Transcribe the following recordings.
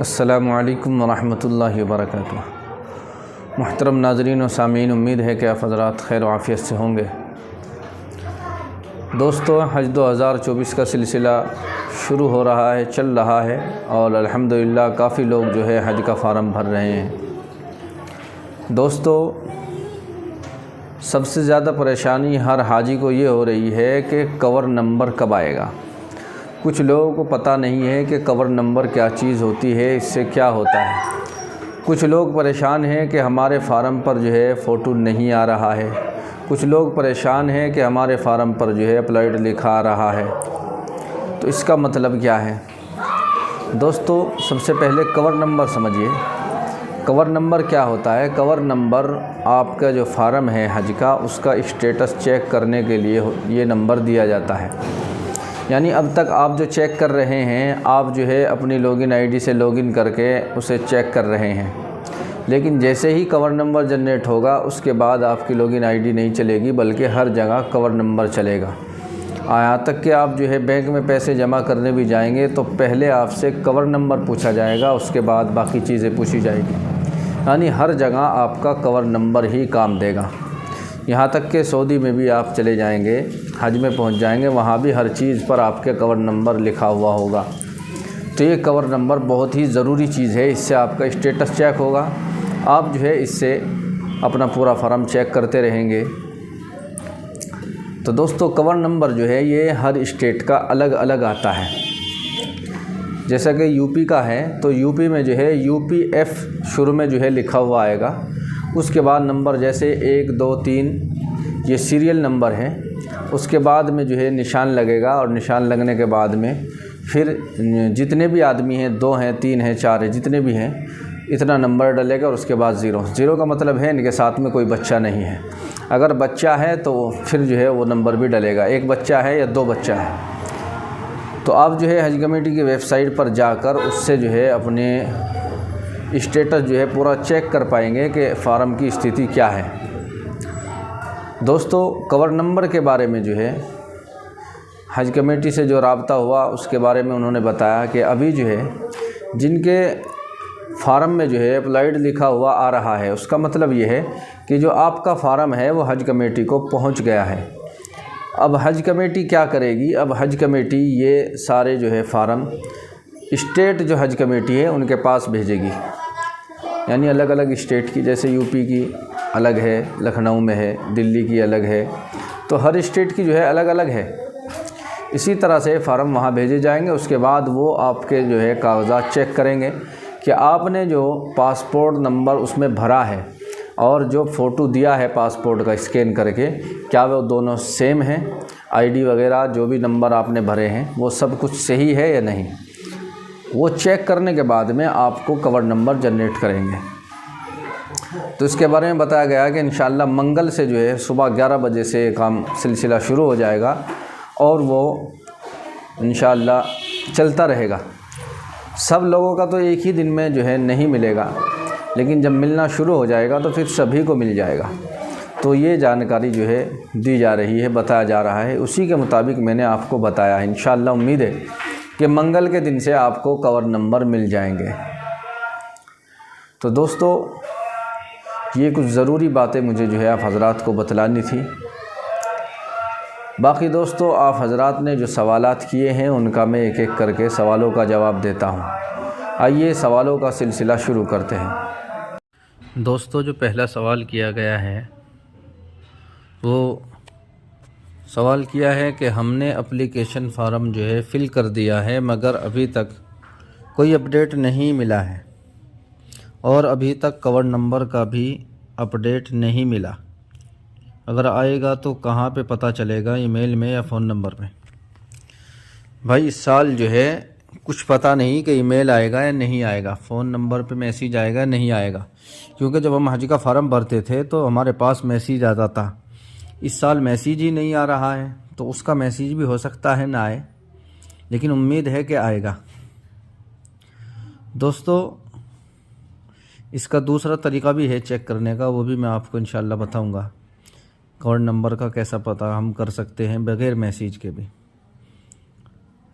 अस्सलामु अलैकुम वरहमतुल्लाहि वबरकातुहू। मुहतरम नाज़रीन व सामीन, उम्मीद है कि आप हज़रात खैर आफ़ियत से होंगे। दोस्तों, हज 2024 का सिलसिला शुरू हो रहा है, चल रहा है और अल्हम्दुलिल्लाह काफ़ी लोग जो है हज का फ़ार्म भर रहे हैं। दोस्तों, सबसे ज़्यादा परेशानी हर हाजी को ये हो रही है कि कवर नंबर कब आएगा। कुछ लोगों को पता नहीं है कि कवर नंबर क्या चीज़ होती है, इससे क्या होता है। कुछ लोग परेशान हैं कि हमारे फ़ार्म पर जो है फ़ोटो नहीं आ रहा है। कुछ लोग परेशान हैं कि हमारे फ़ार्म पर जो है अप्लाइड लिखा आ रहा है। तो इसका मतलब क्या है? दोस्तों, सबसे पहले कवर नंबर समझिए। कवर नंबर क्या होता है? कवर नंबर आपका जो फ़ार्म है हज का, उसका स्टेटस चेक करने के लिए ये नंबर दिया जाता है। यानी अब तक आप जो चेक कर रहे हैं, आप जो है अपनी लॉगिन आईडी से लॉगिन करके उसे चेक कर रहे हैं, लेकिन जैसे ही कवर नंबर जनरेट होगा उसके बाद आपकी लॉगिन आईडी नहीं चलेगी, बल्कि हर जगह कवर नंबर चलेगा। यहाँ तक कि आप जो है बैंक में पैसे जमा करने भी जाएंगे तो पहले आपसे कवर नंबर पूछा जाएगा, उसके बाद बाकी चीज़ें पूछी जाएगी। यानी हर जगह आपका कवर नंबर ही काम देगा। यहाँ तक कि सऊदी में भी आप चले जाएंगे, हज में पहुँच जाएंगे, वहाँ भी हर चीज़ पर आपके कवर नंबर लिखा हुआ होगा। तो ये कवर नंबर बहुत ही ज़रूरी चीज़ है, इससे आपका स्टेटस चेक होगा। आप जो है इससे अपना पूरा फॉर्म चेक करते रहेंगे। तो दोस्तों, कवर नंबर जो है ये हर स्टेट का अलग अलग आता है। जैसा कि यूपी का है तो यूपी में जो है UPF शुरू में जो है लिखा हुआ आएगा। उसके बाद नंबर जैसे 1, 2, 3 ये सीरियल नंबर हैं। उसके बाद में जो है निशान लगेगा और निशान लगने के बाद में फिर जितने भी आदमी हैं, 2 हैं, 3 हैं, 4 हैं, जितने भी हैं, इतना नंबर डलेगा और उसके बाद ज़ीरो का मतलब है इनके साथ में कोई बच्चा नहीं है। अगर बच्चा है तो फिर जो है वो नंबर भी डलेगा। 1 बच्चा है या 2 बच्चा है तो आप जो है हज कमेटी की वेबसाइट पर जाकर उससे जो है अपने स्टेटस जो है पूरा चेक कर पाएंगे कि फ़ार्म की स्थिति क्या है। दोस्तों, कवर नंबर के बारे में जो है हज कमेटी से जो राब्ता हुआ उसके बारे में उन्होंने बताया कि अभी जो है जिनके फ़ार्म में जो है अप्लाइड लिखा हुआ आ रहा है, उसका मतलब ये है कि जो आपका फ़ार्म है वो हज कमेटी को पहुंच गया है। अब हज कमेटी क्या करेगी? अब हज कमेटी ये सारे जो है फ़ार्म स्टेट जो हज कमेटी है उनके पास भेजेगी। यानी अलग अलग स्टेट की, जैसे यूपी की अलग है, लखनऊ में है, दिल्ली की अलग है, तो हर स्टेट की जो है अलग अलग है। इसी तरह से फ़ार्म वहाँ भेजे जाएंगे। उसके बाद वो आपके जो है कागज़ात चेक करेंगे कि आपने जो पासपोर्ट नंबर उसमें भरा है और जो फ़ोटो दिया है पासपोर्ट का स्कैन करके, क्या वो दोनों सेम हैं। आईडी वगैरह जो भी नंबर आपने भरे हैं वो सब कुछ सही है या नहीं, वो चेक करने के बाद में आपको कवर नंबर जनरेट करेंगे। तो इसके बारे में बताया गया कि इंशाअल्लाह मंगल से जो है सुबह 11 बजे से काम सिलसिला शुरू हो जाएगा और वो इंशाअल्लाह चलता रहेगा। सब लोगों का तो एक ही दिन में जो है नहीं मिलेगा, लेकिन जब मिलना शुरू हो जाएगा तो फिर सभी को मिल जाएगा। तो ये जानकारी जो है दी जा रही है, बताया जा रहा है, उसी के मुताबिक मैंने आपको बताया है। इंशाअल्लाह उम्मीद है कि मंगल के दिन से आपको कवर नंबर मिल जाएंगे। तो दोस्तों, ये कुछ ज़रूरी बातें मुझे जो है आप हज़रात को बतलानी थी। बाकी दोस्तों, आप हज़रात ने जो सवालात किए हैं उनका मैं एक एक करके सवालों का जवाब देता हूँ। आइए सवालों का सिलसिला शुरू करते हैं। दोस्तों, जो पहला सवाल किया गया है वो सवाल किया है कि हमने एप्लीकेशन फ़ार्म जो है फ़िल कर दिया है, मगर अभी तक कोई अपडेट नहीं मिला है और अभी तक कवर नंबर का भी अपडेट नहीं मिला। अगर आएगा तो कहाँ पे पता चलेगा, ईमेल में या फ़ोन नंबर पे? भाई, इस साल जो है कुछ पता नहीं कि ईमेल आएगा या नहीं आएगा, फ़ोन नंबर पे मैसेज आएगा नहीं आएगा। क्योंकि जब हम हज का फ़ार्म भरते थे तो हमारे पास मैसेज आता था। इस साल मैसेज ही नहीं आ रहा है, तो उसका मैसेज भी हो सकता है ना आए, लेकिन उम्मीद है कि आएगा। दोस्तों, इसका दूसरा तरीका भी है चेक करने का, वो भी मैं आपको इंशाल्लाह बताऊंगा। कवर नंबर का कैसा पता हम कर सकते हैं बग़ैर मैसेज के भी।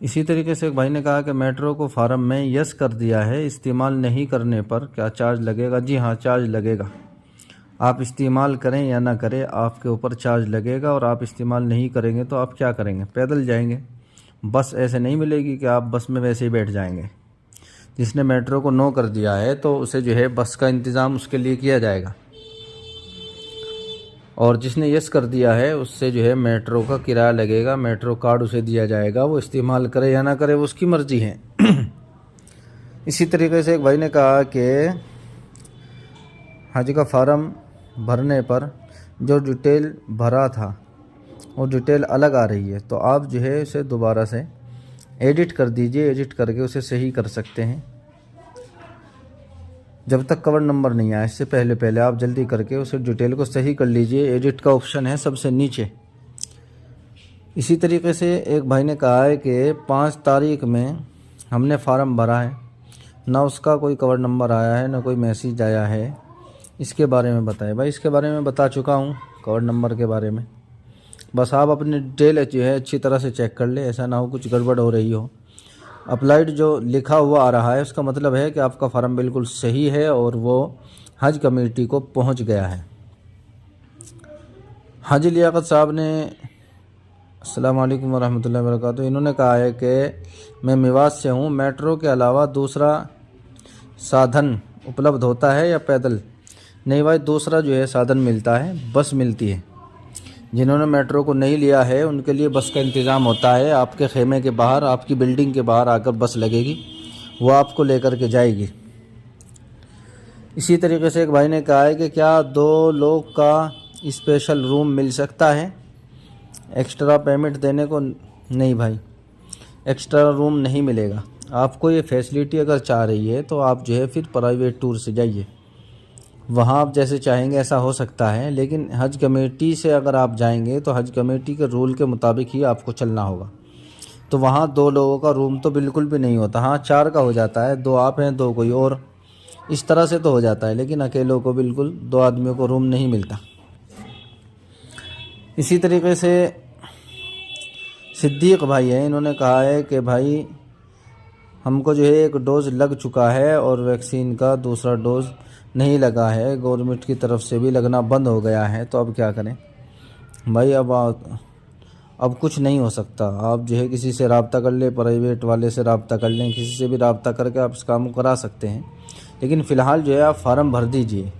इसी तरीके से एक भाई ने कहा कि मेट्रो को फार्म में यस कर दिया है, इस्तेमाल नहीं करने पर क्या चार्ज लगेगा? जी हाँ, चार्ज लगेगा। आप इस्तेमाल करें या ना करें, आपके ऊपर चार्ज लगेगा। और आप इस्तेमाल नहीं करेंगे तो आप क्या करेंगे? पैदल जाएंगे। बस ऐसे नहीं मिलेगी कि आप बस में वैसे ही बैठ जाएंगे। जिसने मेट्रो को नो कर दिया है तो उसे जो है बस का इंतज़ाम उसके लिए किया जाएगा, और जिसने यस कर दिया है उससे जो है मेट्रो का किराया लगेगा, मेट्रो कार्ड उसे दिया जाएगा। वो इस्तेमाल करे या ना करे वो उसकी मर्ज़ी है। इसी तरीके से एक भाई ने कहा कि हज का फार्म भरने पर जो डिटेल भरा था वो डिटेल अलग आ रही है, तो आप जो है उसे दोबारा से एडिट कर दीजिए। एडिट करके उसे सही कर सकते हैं। जब तक कवर नंबर नहीं आया, इससे पहले आप जल्दी करके उसे डिटेल को सही कर लीजिए। एडिट का ऑप्शन है सबसे नीचे। इसी तरीके से एक भाई ने कहा है कि 5 तारीख में हमने फार्म भरा है, ना उसका कोई कवर नंबर आया है ना कोई मैसेज आया है, इसके बारे में बताएं। भाई इसके बारे में बता चुका हूँ, कवर नंबर के बारे में। बस आप अपनी डिटेल जो है अच्छी तरह से चेक कर ले, ऐसा ना हो कुछ गड़बड़ हो रही हो। अप्लाइड जो लिखा हुआ आ रहा है उसका मतलब है कि आपका फार्म बिल्कुल सही है और वो हज कमेटी को पहुंच गया है। हाजी लियाकत साहब ने अस्सलाम वालेकुम वरहमतुल्लाहि वबरकातुहू, इन्होंने कहा है कि मैं मेवात से हूँ, मेट्रो के अलावा दूसरा साधन उपलब्ध होता है या पैदल? नहीं भाई, दूसरा जो है साधन मिलता है, बस मिलती है। जिन्होंने मेट्रो को नहीं लिया है उनके लिए बस का इंतज़ाम होता है। आपके खेमे के बाहर, आपकी बिल्डिंग के बाहर आकर बस लगेगी, वो आपको लेकर के जाएगी। इसी तरीके से एक भाई ने कहा है कि क्या 2 लोग का स्पेशल रूम मिल सकता है एक्स्ट्रा पेमेंट देने को? नहीं भाई, एक्स्ट्रा रूम नहीं मिलेगा आपको। ये फैसिलिटी अगर चाह रही है तो आप जो है फिर प्राइवेट टूर से जाइए, वहाँ आप जैसे चाहेंगे ऐसा हो सकता है। लेकिन हज कमेटी से अगर आप जाएंगे तो हज कमेटी के रूल के मुताबिक ही आपको चलना होगा। तो वहाँ 2 लोगों का रूम तो बिल्कुल भी नहीं होता। हाँ, 4 का हो जाता है, 2 आप हैं 2 कोई और, इस तरह से तो हो जाता है। लेकिन अकेलों को बिल्कुल 2 आदमियों को रूम नहीं मिलता। इसी तरीके से सिद्दीक भाई हैं, इन्होंने कहा है कि भाई हमको जो है 1 डोज़ लग चुका है और वैक्सीन का दूसरा डोज़ नहीं लगा है, गवर्नमेंट की तरफ से भी लगना बंद हो गया है, तो अब क्या करें? भाई अब कुछ नहीं हो सकता। आप जो है किसी से रब्ता कर ले, प्राइवेट वाले से रब्ता कर लें, किसी से भी रब्ता करके आप इस काम को करा सकते हैं। लेकिन फ़िलहाल जो है आप फार्म भर दीजिए।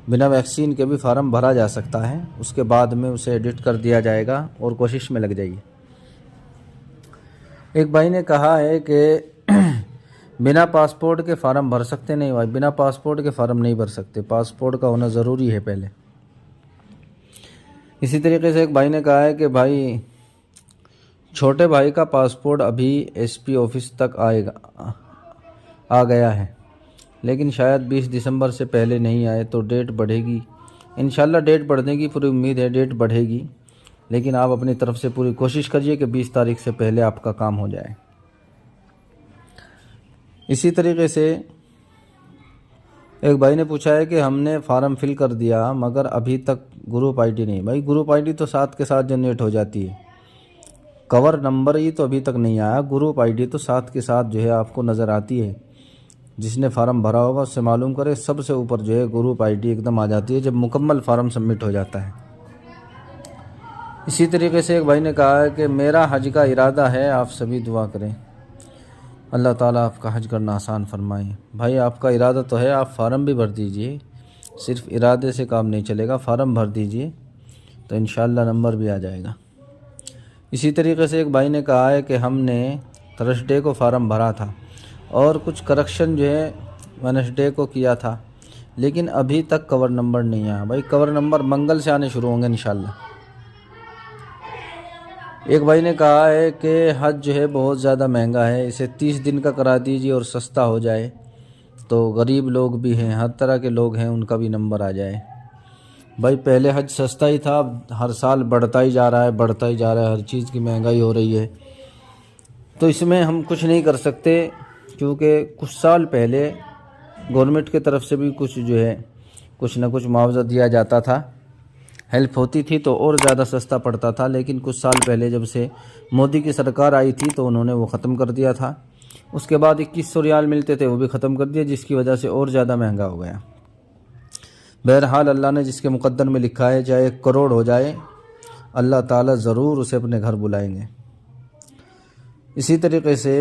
बिना वैक्सीन के भी फार्म भरा जा सकता है, उसके बाद में उसे एडिट कर दिया जाएगा और कोशिश में लग जाइए। एक भाई ने कहा है कि बिना पासपोर्ट के फार्म भर सकते? नहीं भाई, बिना पासपोर्ट के फार्म नहीं भर सकते, पासपोर्ट का होना ज़रूरी है पहले। इसी तरीके से एक भाई ने कहा है कि भाई छोटे भाई का पासपोर्ट अभी एसपी ऑफिस तक आ गया है, लेकिन शायद 20 दिसंबर से पहले नहीं आए तो डेट बढ़ेगी। इंशाल्लाह डेट बढ़ने की पूरी उम्मीद है, डेट बढ़ेगी। लेकिन आप अपनी तरफ से पूरी कोशिश करिए कि 20 तारीख से पहले आपका काम हो जाए। इसी तरीके से एक भाई ने पूछा है कि हमने फार्म फिल कर दिया मगर अभी तक ग्रुप आईडी नहीं। भाई ग्रुप आईडी तो साथ के साथ जनरेट हो जाती है, कवर नंबर ही तो अभी तक नहीं आया। ग्रुप आईडी तो साथ के साथ जो है आपको नज़र आती है। जिसने फार्म भरा होगा उससे मालूम करे, सबसे ऊपर जो है ग्रुप आईडी एकदम आ जाती है जब मुकम्मल फार्म सबमिट हो जाता है। इसी तरीके से एक भाई ने कहा है कि मेरा हज का इरादा है, आप सभी दुआ करें, अल्लाह ताला आपका हज करना आसान फरमाए। भाई आपका इरादा तो है, आप फार्म भी भर दीजिए। सिर्फ इरादे से काम नहीं चलेगा, फार्म भर दीजिए तो इंशाल्लाह नंबर भी आ जाएगा। इसी तरीके से एक भाई ने कहा है कि हमने थर्सडे को फार्म भरा था और कुछ करेक्शन जो है वेडनेसडे को किया था, लेकिन अभी तक कवर नंबर नहीं आया। भाई कवर नंबर मंगल से आने शुरू होंगे इंशाल्लाह। एक भाई ने कहा है कि हज जो है बहुत ज़्यादा महंगा है, इसे 30 दिन का करा दीजिए और सस्ता हो जाए, तो गरीब लोग भी हैं, हर तरह के लोग हैं, उनका भी नंबर आ जाए। भाई पहले हज सस्ता ही था, अब हर साल बढ़ता ही जा रहा है, बढ़ता ही जा रहा है, हर चीज़ की महंगाई हो रही है। तो इसमें हम कुछ नहीं कर सकते, क्योंकि कुछ साल पहले गवर्नमेंट की तरफ से भी कुछ जो है कुछ ना कुछ मुआवजा दिया जाता था हेल्प होती थी तो और ज़्यादा सस्ता पड़ता था, लेकिन कुछ साल पहले जब से मोदी की सरकार आई थी तो उन्होंने वो ख़त्म कर दिया था। उसके बाद 2100 रियाल मिलते थे, वो भी ख़त्म कर दिया, जिसकी वजह से और ज़्यादा महंगा हो गया। बहरहाल अल्लाह ने जिसके मुक़द्दर में लिखा है, चाहे 1 करोड़ हो जाए, अल्लाह ताला ज़रूर उसे अपने घर बुलाएंगे। इसी तरीके से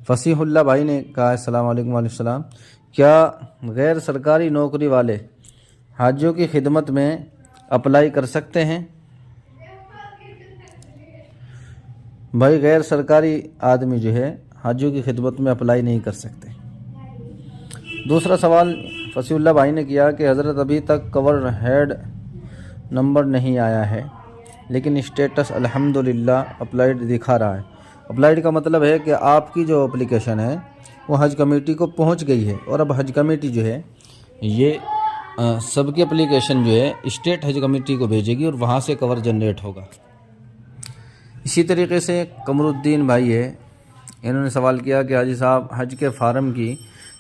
फसीहुल्लाह भाई ने कहा, अस्सलाम वालेकुम वालेकुम सलाम, क्या गैर सरकारी नौकरी वाले हाजियों की खिदमत में अप्लाई कर सकते हैं? भाई गैर सरकारी आदमी जो है हाजियों की खिदमत में अप्लाई नहीं कर सकते। दूसरा सवाल फसीहुल्लाह भाई ने किया कि हज़रत अभी तक कवर हेड नंबर नहीं आया है, लेकिन स्टेटस अल्हम्दुलिल्लाह अप्लाइड दिखा रहा है। अप्लाइड का मतलब है कि आपकी जो एप्लीकेशन है वो हज कमेटी को पहुंच गई है, और अब हज कमेटी जो है ये सबकी एप्लीकेशन जो है स्टेट हज कमेटी को भेजेगी और वहाँ से कवर जनरेट होगा। इसी तरीके से कमरुद्दीन भाई है, इन्होंने सवाल किया कि हाजी साहब हज के फार्म की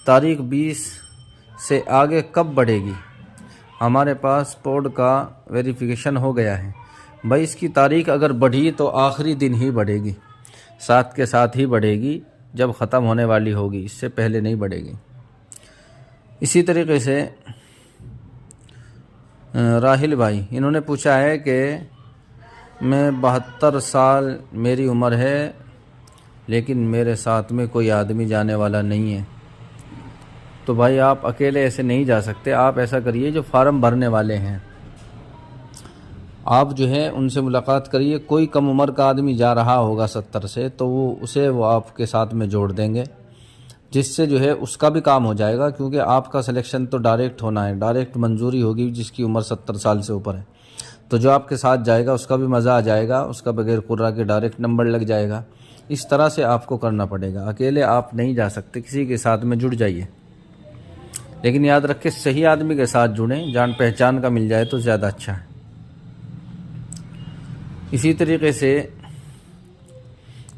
तारीख 20 से आगे कब बढ़ेगी? हमारे पासपोर्ट का वेरिफिकेशन हो गया है। भाई इसकी तारीख अगर बढ़ी तो आखिरी दिन ही बढ़ेगी, साथ के साथ ही बढ़ेगी जब ख़त्म होने वाली होगी, इससे पहले नहीं बढ़ेगी। इसी तरीके से राहिल भाई, इन्होंने पूछा है कि मैं 72 साल मेरी उम्र है, लेकिन मेरे साथ में कोई आदमी जाने वाला नहीं है। तो भाई आप अकेले ऐसे नहीं जा सकते। आप ऐसा करिए, जो फार्म भरने वाले हैं आप जो है उनसे मुलाकात करिए। कोई कम उम्र का आदमी जा रहा होगा 70 से, तो वो आपके साथ में जोड़ देंगे, जिससे जो है उसका भी काम हो जाएगा, क्योंकि आपका सिलेक्शन तो डायरेक्ट होना है, डायरेक्ट मंजूरी होगी जिसकी उम्र 70 साल से ऊपर है। तो जो आपके साथ जाएगा उसका भी मज़ा आ जाएगा, उसका बगैर कुर्रा के डायरेक्ट नंबर लग जाएगा। इस तरह से आपको करना पड़ेगा, अकेले आप नहीं जा सकते, किसी के साथ में जुड़ जाइए। लेकिन याद रखें, सही आदमी के साथ जुड़ें, जान पहचान का मिल जाए तो ज़्यादा अच्छा है। इसी तरीके से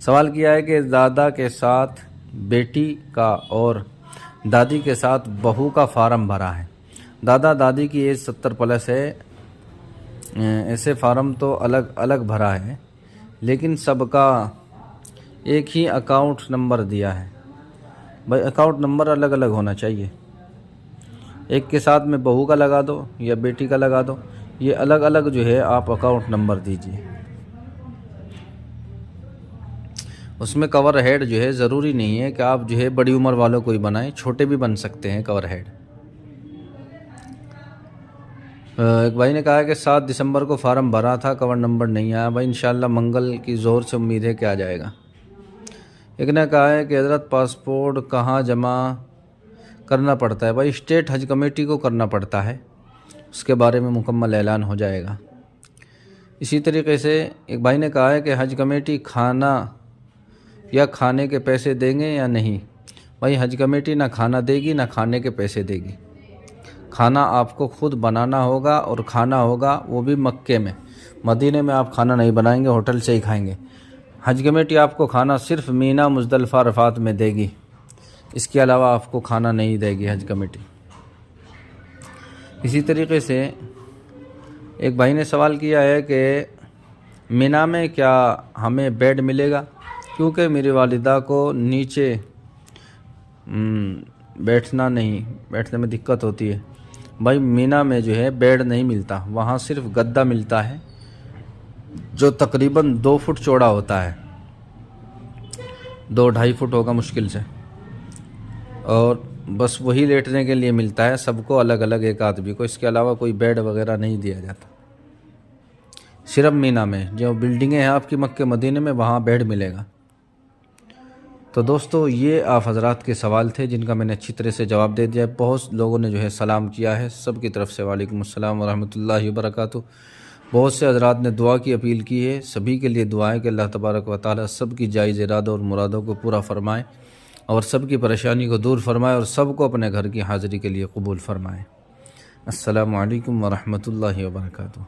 सवाल किया है कि दादा के साथ बेटी का और दादी के साथ बहू का फार्म भरा है। दादा दादी की एज 70 प्लस है, ऐसे फार्म तो अलग अलग भरा है, लेकिन सबका एक ही अकाउंट नंबर दिया है। भाई अकाउंट नंबर अलग अलग होना चाहिए, एक के साथ में बहू का लगा दो या बेटी का लगा दो, ये अलग अलग जो है आप अकाउंट नंबर दीजिए। उसमें कवर हेड जो है ज़रूरी नहीं है कि आप जो है बड़ी उम्र वालों को ही बनाएं, छोटे भी बन सकते हैं कवर हेड। एक भाई ने कहा है कि 7 दिसंबर को फार्म भरा था, कवर नंबर नहीं आया। भाई इंशाल्लाह मंगल की ज़ोर से उम्मीद है कि आ जाएगा। एक ने कहा है कि हज़रत पासपोर्ट कहाँ जमा करना पड़ता है? भाई स्टेट हज कमेटी को करना पड़ता है, उसके बारे में मुकम्मल ऐलान हो जाएगा। इसी तरीके से एक भाई ने कहा है कि हज कमेटी खाना या खाने के पैसे देंगे या नहीं? भाई हज कमेटी ना खाना देगी ना खाने के पैसे देगी। खाना आपको खुद बनाना होगा और खाना होगा वो भी मक्के में। मदीने में आप खाना नहीं बनाएंगे, होटल से ही खाएंगे। हज कमेटी आपको खाना सिर्फ मीना मुज़दलिफ़ा अरफ़ात में देगी, इसके अलावा आपको खाना नहीं देगी हज कमेटी। इसी तरीके से एक भाई ने सवाल किया है कि मीना में क्या हमें बेड मिलेगा? क्योंकि मेरी वालिदा को नीचे बैठने में दिक्कत होती है। भाई मीना में जो है बेड नहीं मिलता, वहाँ सिर्फ गद्दा मिलता है जो तकरीबन 2 फुट चौड़ा होता है, 2-2.5 फुट होगा मुश्किल से, और बस वही लेटने के लिए मिलता है सबको अलग अलग, एक आदमी को। इसके अलावा कोई बेड वगैरह नहीं दिया जाता। सिर्फ मीना में जो बिल्डिंगें हैं आपकी मक्के मदीने में, वहाँ बेड मिलेगा। तो दोस्तों ये आप हज़रात के सवाल थे जिनका मैंने अच्छी तरह से जवाब दे दिया। बहुत लोगों ने जो है सलाम किया है, सब की तरफ से वालेकुम अस्सलाम व रहमतुल्लाहि व बरकातुहू। बहुत से हज़रात ने दुआ की अपील की है, सभी के लिए दुआ है कि अल्लाह तबारक व तआला सब की जायज़ इरादों और मुरादों को पूरा फ़रमाए और सब की परेशानी को दूर फ़रमाए और सबको अपने घर की हाज़िरी के लिए कबूल फ़रमाए। अस्सलामु अलैकुम व रहमतुल्लाहि व बरकातुहू।